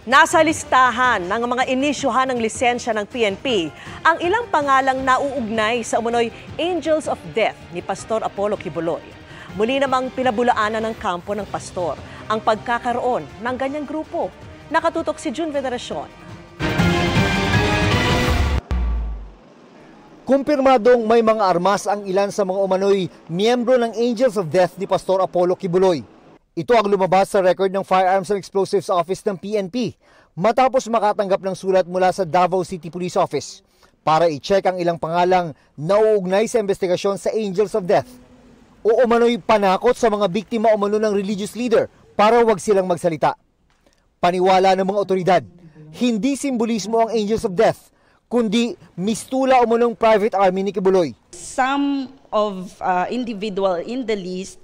Nasa listahan ng mga inisyuhan ng lisensya ng PNP ang ilang pangalang nauugnay sa umunoy Angels of Death ni Pastor Apollo Kibuloy. Muli namang pinabulaanan ng kampo ng pastor ang pagkakaroon ng ganyang grupo. Nakatutok si June Veneracion. Kumpirmadong may mga armas ang ilan sa mga umano'y miyembro ng Angels of Death ni Pastor Apollo Kibuloy. Ito ang lumabas sa record ng Firearms and Explosives Office ng PNP matapos makatanggap ng sulat mula sa Davao City Police Office para i-check ang ilang pangalang nauugnay sa investigasyon sa Angels of Death. O umano'y panakot sa mga biktima umano ng religious leader para wag silang magsalita. Paniwala ng mga otoridad, hindi simbolismo ang Angels of Death, kundi mistula umanong private army ni Kibuloy. Some of individual in the list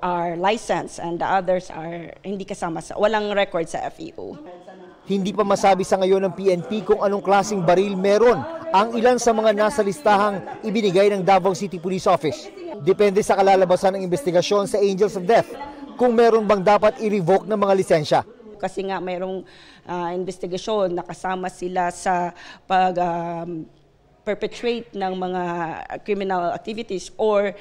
are licensed and the others are hindi kasama sa walang record sa FEO. Hindi pa masabi sa ngayon ng PNP kung anong klaseng baril meron ang ilan sa mga nasa listahang ibinigay ng Davao City Police Office. Depende sa kalalabasan ng investigasyon sa Angels of Death kung meron bang dapat i-revoke ng mga lisensya. Kasi nga mayroong investigasyon, nakasama sila sa perpetrate ng mga criminal activities or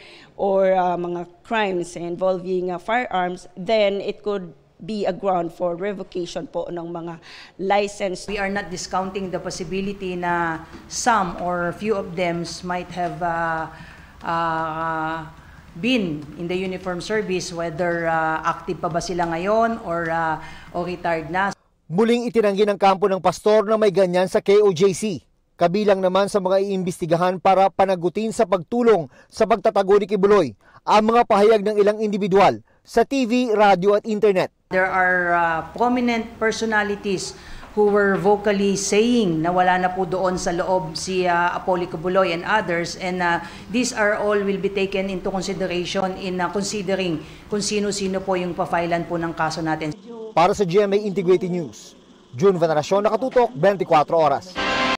mga crimes involving firearms, then it could be a ground for revocation po ng mga license. We are not discounting the possibility na some or few of them might have been in the uniform service, whether active pa ba sila ngayon or retired na. Muling itinanggi ng kampo ng pastor na may ganyan sa KOJC. Kabilang naman sa mga iimbestigahan para panagutin sa pagtulong sa pagtatago ni Kibuloy ang mga pahayag ng ilang individual sa TV, radyo at internet. There are prominent personalities who were vocally saying na wala na po doon sa loob si Apollo Kibuloy and others, and these are all will be taken into consideration in considering kung sino-sino po yung pa-filean po ng kaso natin. Para sa GMA Integrated News, June Veneracion, nakatutok 24 oras.